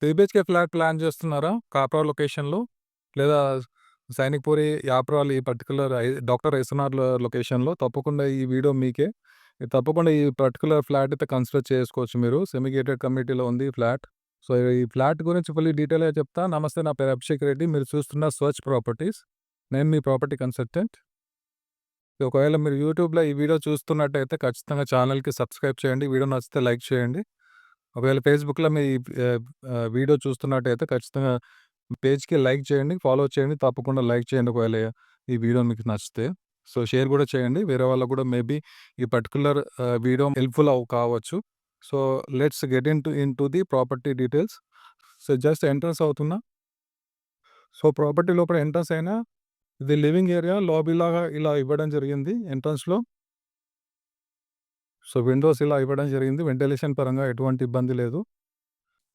3 BHK flat plan చేస్తున్నారా? కాప్రా లొకేషన్‌లో లేదా సైనిక్‌పురి, యాప్రాల్ ఈ పర్టిక్యులర్ డాక్టర్ ఎస్ఎన్ఆర్ లొకేషన్‌లో తప్పకుండా ఈ వీడియో మీకే. తప్పకుండా ఈ పర్టిక్యులర్ ఫ్లాట్ అయితే కన్సిడర్ చేసుకోవచ్చు మీరు. సెమీ గేటెడ్ కమ్యూనిటీలో ఉంది ఈ ఫ్లాట్. సో, ఈ ఫ్లాట్ గురించి ఫుల్లీ డీటెయిల్‌గా చెప్తా. నమస్తే, నా పేరు అభిషేక్ రెడ్డి. మీరు చూస్తున్న స్వచ్ ప్రాపర్టీస్. నేను మీ ప్రాపర్టీ కన్సల్టెంట్. ఒకవేళ మీరు యూట్యూబ్‌లో ఈ వీడియో చూస్తున్నట్టయితే ఖచ్చితంగా ఛానల్‌కి సబ్స్క్రైబ్ చేయండి. వీడియో నచ్చితే లైక్ చేయండి. ఒకవేళ ఫేస్‌బుక్‌లో మీ వీడియో చూస్తున్నట్టయితే ఖచ్చితంగా పేజ్‌కి లైక్ చేయండి, ఫాలో చేయండి. తప్పకుండా లైక్ చేయండి ఒకవేళ ఈ వీడియో మీకు నచ్చితే. సో, షేర్ కూడా చేయండి. వేరే వాళ్ళకి కూడా మేబీ ఈ పర్టిక్యులర్ వీడియో హెల్ప్‌ఫుల్ కావచ్చు. So, let's get into the property details. So, just entrance అవుతున్నా. సో, ప్రాపర్టీ లోపల ఎంట్రన్స్ అయినా ఇది లివింగ్ ఏరియా, లాబీ లాగా ఇలా ఇవ్వడం జరిగింది ఎంట్రన్స్‌లో. సో, విండోస్ ఇలా ఇవ్వడం జరిగింది. వెంటిలేషన్ పరంగా ఎటువంటి ఇబ్బంది లేదు.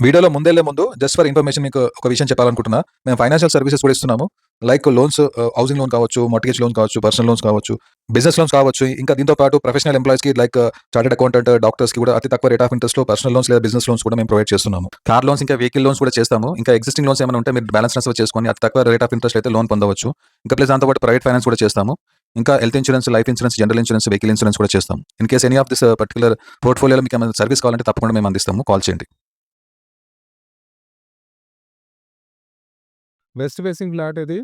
వీడియోలో ముందెళ్లే ముందు జస్ట్ ఫర్ ఇన్ఫర్మేషన్ మీకు ఒక విషయం చెప్పాలనుకుంటున్నా. మేము ఫైనాన్షియల్ సర్వీసెస్ కూడా ఇస్తున్నాము. లైక్ లోన్స్, హౌసింగ్ లోన్ కావచ్చు, మార్ట్‌గేజ్ లోన్ కావచ్చు, పర్సనల్ లోన్స్ కావచ్చు, బిజినెస్ లోన్స్ కావచ్చు. ఇంకా దీంతో పాటు ప్రొఫెషనల్ ఎంప్లాయీస్‌కి లైక్ చార్టర్డ్ అకౌంటెంట్, డాక్టర్స్‌కి కూడా అతి తక్కువ రేట్ ఆఫ్ ఇంట్రెస్ట్‌లో పర్సనల్ లోన్స్ లేదా బిజినెస్ లోన్స్ కూడా మేము ప్రొవైడ్ చేస్తున్నాము. కార్ లోన్స్, ఇంకా వెహికల్ లోన్స్ కూడా చేస్తాము. ఇంకా ఎగ్జిస్టింగ్ లోన్స్ ఏమైనా ఉంటే మీరు బ్యాలెన్స్ ట్రాన్స్‌ఫర్ చేసుకొని అతి తక్కువ రేట్ ఆఫ్ ఇంట్రెస్ట్ అయితే లోన్ పొందవచ్చు. ఇంకా ప్లస్ దాంతో పాటు ప్రైవేట్ ఫైనాన్స్ కూడా చేస్తాము. ఇంకా health insurance, life insurance, general insurance, vehicle insurance కూడా చేస్తాం. In case any of this particular పోర్ట్‌ఫోలియోలో మీకు ఏమైనా సర్వీస్ కావాలంటే తప్పకుండా మేము అందిస్తాము. కాల్ చేయండి. వెస్ట్ ఫేసింగ్ ఫ్లాట్ ఇది.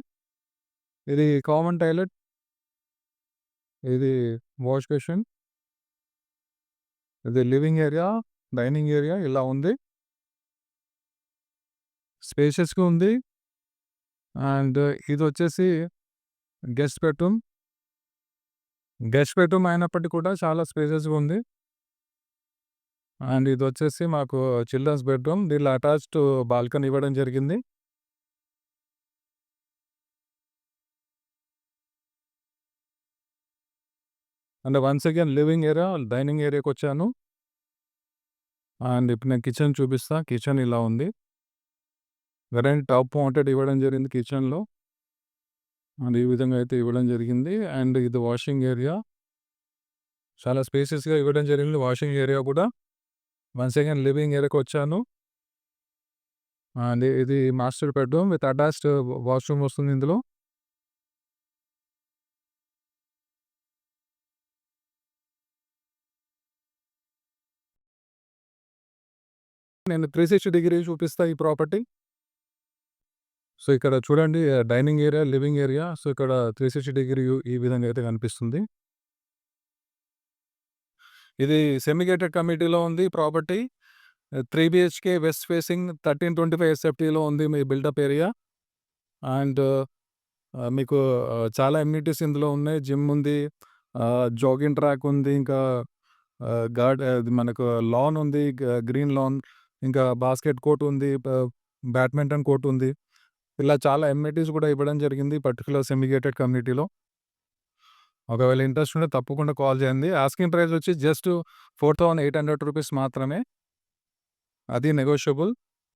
ఇది కామన్ టాయిలెట్. ఇది వాష్ బేసిన్. ఇది లివింగ్ ఏరియా, డైనింగ్ ఏరియా ఇలా ఉంది. స్పేషియస్‌గా ఉంది. అండ్ ఇదొచ్చేసి గెస్ట్ బెడ్‌రూమ్. గెస్ట్ బెడ్‌రూమ్ అయినప్పటికీ కూడా చాలా స్పేషియస్‌గా ఉంది. అండ్ ఇదొచ్చేసి మాకు చిల్డ్రన్స్ బెడ్‌రూమ్. దీనిలో అటాచ్డ్ బాల్కనీ ఇవ్వడం జరిగింది. And once again living area, dining ఏరియాకొచ్చాను. అండ్ ఇప్పుడు నేను కిచెన్ చూపిస్తా. కిచెన్ ఇలా ఉంది. గ్రానైట్ టాప్ మౌంటెడ్ ఇవ్వడం జరిగింది కిచెన్‌లో. అండ్ ఈ విధంగా అయితే ఇవ్వడం జరిగింది. అండ్ ఇది వాషింగ్ ఏరియా. చాలా స్పేషియస్‌గా ఇవ్వడం జరిగింది వాషింగ్ ఏరియా కూడా. వన్స్ అగైన్ లివింగ్ ఏరియాకొచ్చాను. అండ్ ఇది master bedroom with attached washroom వస్తుంది ఇందులో. నేను 360 డిగ్రీ చూపిస్తా ఈ ప్రాపర్టీ. సో, ఇక్కడ చూడండి dining area, living area. So, ఇక్కడ 360 డిగ్రీ వ్యూ ఈ విధంగా అయితే కనిపిస్తుంది. ఇది సెమీ గేటెడ్ కమ్యూనిటీలో ఉంది ప్రాపర్టీ. 3 బీహెచ్‌కే వెస్ట్ ఫేసింగ్ 1325 ఎస్ఎఫ్టీలో ఉంది మీ బిల్డప్ ఏరియా. అండ్ మీకు చాలా అమ్యూనిటీస్ ఇందులో ఉన్నాయి. జిమ్ ఉంది, జాగింగ్ ట్రాక్ ఉంది, ఇంకా అది మనకు లాన్ ఉంది, గ్రీన్ లాన్, ఇంకా బాస్కెట్ కోర్ట్ ఉంది, బ్యాడ్మింటన్ కోర్ట్ ఉంది. ఇలా చాలా అమ్యూనిటీస్ కూడా ఇవ్వడం జరిగింది పర్టిక్యులర్ సెమీ గేటెడ్ కమ్యూనిటీలో. ఒకవేళ ఇంట్రెస్ట్ ఉంటే తప్పకుండా కాల్ చేయండి. ఆస్కింగ్ ప్రైస్ వచ్చి జస్ట్ 4,800 రూపీస్ మాత్రమే. అది నెగోషియబుల్.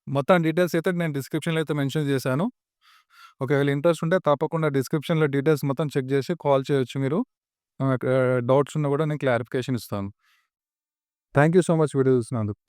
మొత్తం డీటెయిల్స్ అయితే నేను డిస్క్రిప్షన్‌లో అయితే మెన్షన్ చేశాను. ఒకవేళ ఇంట్రెస్ట్ ఉంటే తప్పకుండా డిస్క్రిప్షన్‌లో డీటెయిల్స్ మొత్తం చెక్ చేసి కాల్ చేయొచ్చు మీరు. డౌట్స్ ఉన్నా కూడా నేను క్లారిఫికేషన్ ఇస్తాను. Thank you so much video చూసినందుకు.